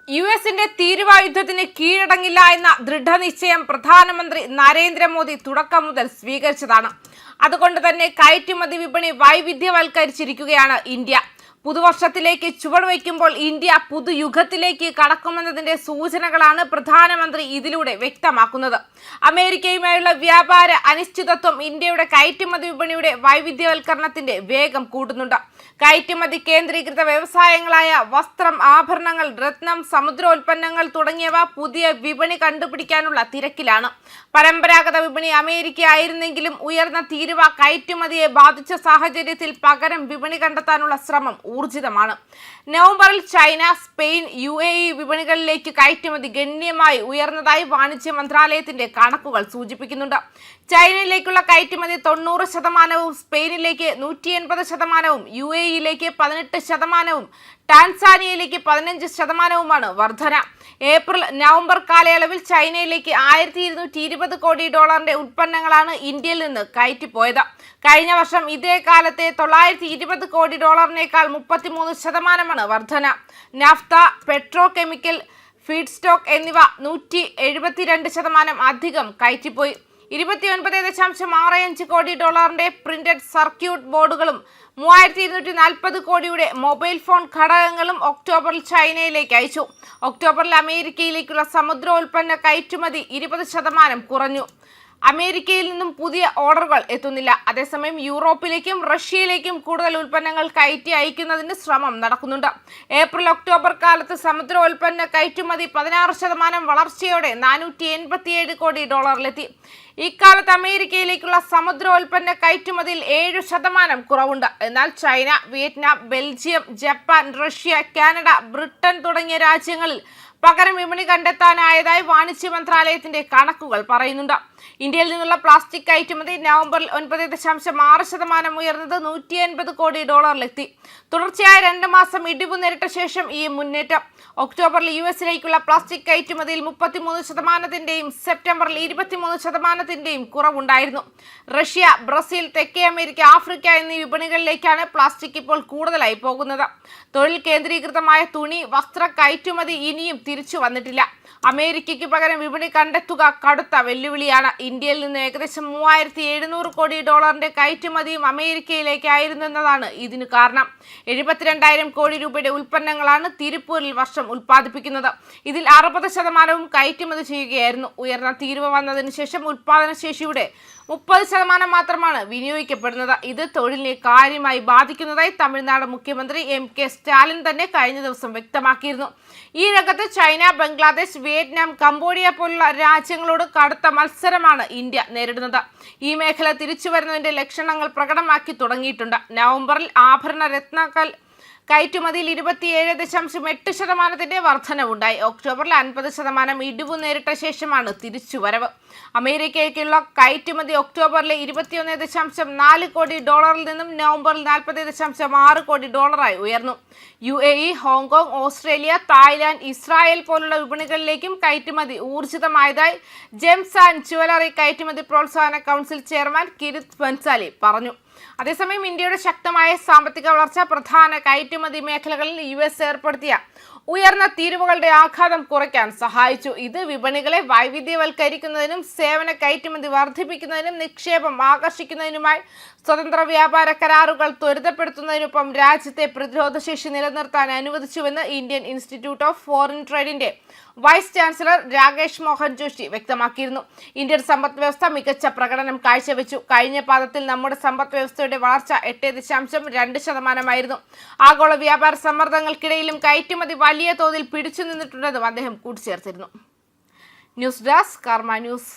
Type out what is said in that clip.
യുഎസിന്റെ തീരുവായുദ്ധത്തിന് കീഴടങ്ങില്ല എന്ന ദൃഢനിശ്ചയം പ്രധാനമന്ത്രി നരേന്ദ്രമോദി തുടക്കം മുതൽ സ്വീകരിച്ചതാണ്. അതുകൊണ്ട് തന്നെ കയറ്റുമതി വിപണി വൈവിധ്യവൽക്കരിച്ചിരിക്കുകയാണ് ഇന്ത്യ. പുതുവർഷത്തിലേക്ക് ചുവടുവയ്ക്കുമ്പോൾ ഇന്ത്യ പുതുയുഗത്തിലേക്ക് കടക്കുമെന്നതിന്റെ സൂചനകളാണ് പ്രധാനമന്ത്രി ഇതിലൂടെ വ്യക്തമാക്കുന്നത്. അമേരിക്കയുമായുള്ള വ്യാപാര അനിശ്ചിതത്വം ഇന്ത്യയുടെ കയറ്റുമതി വിപണിയുടെ വൈവിധ്യവൽക്കരണത്തിന്റെ വേഗം കൂട്ടുന്നുണ്ട്. കയറ്റുമതി കേന്ദ്രീകൃത വ്യവസായങ്ങളായ വസ്ത്രം, ആഭരണങ്ങൾ, രത്നം, സമുദ്രോൽപ്പന്നങ്ങൾ തുടങ്ങിയവ പുതിയ വിപണി കണ്ടുപിടിക്കാനുള്ള തിരക്കിലാണ്. പരമ്പരാഗത വിപണി അമേരിക്ക ആയിരുന്നെങ്കിലും ഉയർന്ന തീരുവ കയറ്റുമതിയെ ബാധിച്ച സാഹചര്യത്തിൽ പകരം വിപണി കണ്ടെത്താനുള്ള ശ്രമം ഊർജിതമാണ്. നവംബറിൽ ചൈന, സ്പെയിൻ, UAE വിപണികളിലേക്ക് കയറ്റുമതി ഗണ്യമായി ഉയർന്നതായി വാണിജ്യ മന്ത്രാലയത്തിന്റെ കണക്കുകൾ സൂചിപ്പിക്കുന്നുണ്ട്. ചൈനയിലേക്കുള്ള കയറ്റുമതി 90%, സ്പെയിനിലേക്ക് 180%, UAEയിലേക്ക് 18%, ടാൻസാനിയയിലേക്ക് 15%മാണ് വർധന. ഏപ്രിൽ നവംബർ കാലയളവിൽ ചൈനയിലേക്ക് $1220 കോടി ഉൽപ്പന്നങ്ങളാണ് ഇന്ത്യയിൽ നിന്ന് കയറ്റിപ്പോയത്. കഴിഞ്ഞ വർഷം ഇതേ കാലത്തെ $920 കോടി 33% വർധന. Naphtha, petrochemical, feedstock എന്നിവ 172% അധികം കയറ്റിപ്പോയി. $29.65 കോടി പ്രിന്റഡ് സർക്യൂട്ട് ബോർഡുകളും 3240 കോടിയുടെ മൊബൈൽ ഫോൺ ഘടകങ്ങളും ഒക്ടോബറിൽ ചൈനയിലേക്ക് അയച്ചു. ഒക്ടോബറിൽ അമേരിക്കയിലേക്കുള്ള സമുദ്രോൽപ്പന്ന കയറ്റുമതി 20% കുറഞ്ഞു. അമേരിക്കയിൽ നിന്നും പുതിയ ഓർഡറുകൾ എത്തുന്നില്ല. അതേസമയം യൂറോപ്പിലേക്കും റഷ്യയിലേക്കും കൂടുതൽ ഉൽപ്പന്നങ്ങൾ കയറ്റി അയക്കുന്നതിന് ശ്രമം നടക്കുന്നുണ്ട്. ഏപ്രിൽ ഒക്ടോബർ കാലത്ത് സമുദ്രോൽപ്പന്ന കയറ്റുമതി 16% വളർച്ചയോടെ $487 കോടി ഇക്കാലത്ത് അമേരിക്കയിലേക്കുള്ള സമുദ്രോൽപ്പന്ന കയറ്റുമതിയിൽ 7% കുറവുണ്ട്. എന്നാൽ China, Vietnam, Belgium, Japan, Russia, Canada, Britain തുടങ്ങിയ രാജ്യങ്ങളിൽ പകരം വിപണി കണ്ടെത്താനായതായി വാണിജ്യ മന്ത്രാലയത്തിന്റെ കണക്കുകൾ പറയുന്നുണ്ട്. ഇന്ത്യയിൽ നിന്നുള്ള പ്ലാസ്റ്റിക് കയറ്റുമതി നവംബറിൽ 9.6% ഉയർന്നത് $180 കോടി തുടർച്ചയായ 2 മാസം ഇടിവ് നേരിട്ട ശേഷം ഈ മുന്നേറ്റം. ഒക്ടോബറിൽ യുഎസിലേക്കുള്ള പ്ലാസ്റ്റിക് കയറ്റുമതിയിൽ 33%, സെപ്റ്റംബറിൽ 23% കുറവുണ്ടായിരുന്നു. റഷ്യ, ബ്രസീൽ, തെക്കേ അമേരിക്ക, ആഫ്രിക്ക എന്നീ വിപണികളിലേക്കാണ് പ്ലാസ്റ്റിക് ഇപ്പോൾ കൂടുതലായി പോകുന്നത്. തൊഴിൽ കേന്ദ്രീകൃതമായ തുണി, വസ്ത്ര കയറ്റുമതി ഇനിയും തിരിച്ചു വന്നിട്ടില്ല. അമേരിക്കയ്ക്ക് പകരം വിപണി കണ്ടെത്തുക കടുത്ത വെല്ലുവിളിയാണ്. ഇന്ത്യയിൽ നിന്ന് ഏകദേശം $3700 കോടി കയറ്റുമതിയും അമേരിക്കയിലേക്കായിരുന്നു എന്നതാണ് ഇതിന് കാരണം. 72,000 കോടി രൂപയുടെ ഉൽപ്പന്നങ്ങളാണ് തിരുപ്പൂരിൽ വർഷം ഉൽപ്പാദിപ്പിക്കുന്നത്. ഇതിൽ 60% കയറ്റുമതി ചെയ്യുകയായിരുന്നു. ഉയർന്ന തീരുവ വന്നതിന് ശേഷം ഉൽപ്പാദനശേഷിയുടെ 30% മാത്രമാണ് വിനിയോഗിക്കപ്പെടുന്നത്. ഇത് തൊഴിലിനെ കാര്യമായി ബാധിക്കുന്നതായി തമിഴ്നാട് മുഖ്യമന്ത്രി MK സ്റ്റാലിൻ തന്നെ കഴിഞ്ഞ ദിവസം വ്യക്തമാക്കിയിരുന്നു. ഈ രംഗത്ത് ചൈന, ബംഗ്ലാദേശ്, വിയറ്റ്നാം, കംബോഡിയ പോലുള്ള രാജ്യങ്ങളോട് കടുത്ത മത്സരമാണ് ഇന്ത്യ നേരിടുന്നത്. ഈ മേഖല തിരിച്ചു വരുന്നതിന്റെ ലക്ഷണങ്ങൾ പ്രകടമാക്കി തുടങ്ങിയിട്ടുണ്ട്. നവംബറിൽ ആഭരണ രത്നക്കൽ കയറ്റുമതിയിൽ 27.8% വർധനവുണ്ടായി. ഒക്ടോബറിൽ 50% ഇടിവ് നേരിട്ട ശേഷമാണ് തിരിച്ചുവരവ്. അമേരിക്കയ്ക്കുള്ള കയറ്റുമതി ഒക്ടോബറിലെ $21.4 കോടി നിന്നും നവംബറിൽ $40.6 കോടി ഉയർന്നു. UAE, Hong Kong, Australia, Thailand, Israel പോലുള്ള വിപണികളിലേക്കും കയറ്റുമതി ഊർജിതമായതായി ജെംസ് ആൻഡ് ജുവലറി കയറ്റുമതി പ്രോത്സാഹന കൗൺസിൽ ചെയർമാൻ കിരിത് ബൻസാലി പറഞ്ഞു. അതേസമയം ഇന്ത്യയുടെ ശക്തമായ സാമ്പത്തിക വളർച്ച പ്രധാന കയറ്റുമതി മേഖലകളിൽ US ഏർപ്പെടുത്തിയ ഉയർന്ന തീരുവകളുടെ ആഘാതം കുറയ്ക്കാൻ സഹായിച്ചു. ഇത് വിപണികളെ വൈവിധ്യവൽക്കരിക്കുന്നതിനും സേവന കയറ്റുമതി വർദ്ധിപ്പിക്കുന്നതിനും നിക്ഷേപം ആകർഷിക്കുന്നതിനുമായി സ്വതന്ത്ര വ്യാപാര കരാറുകൾ ത്വരിതപ്പെടുത്തുന്നതിനൊപ്പം രാജ്യത്തെ പ്രതിരോധശേഷി നിലനിർത്താൻ അനുവദിച്ചുവെന്ന് ഇന്ത്യൻ ഇൻസ്റ്റിറ്റ്യൂട്ട് ഓഫ് ഫോറിൻ ട്രേഡിന്റെ വൈസ് ചാൻസലർ രാകേഷ് മോഹൻ ജോഷി വ്യക്തമാക്കിയിരുന്നു. ഇന്ത്യൻ സമ്പദ് വ്യവസ്ഥ മികച്ച പ്രകടനം കാഴ്ചവെച്ചു. കഴിഞ്ഞ പാദത്തിൽ നമ്മുടെ സമ്പദ് വ്യവസ്ഥയുടെ വളർച്ച 8.2% ആഗോള വ്യാപാര സമ്മർദ്ദങ്ങൾക്കിടയിലും കയറ്റുമതി വലിയ തോതിൽ പിടിച്ചു നിന്നിട്ടുണ്ടെന്നും അദ്ദേഹം കൂട്ടിച്ചേർത്തിരുന്നു. ന്യൂസ് ഡെസ്ക് കർമ്മ ന്യൂസ്.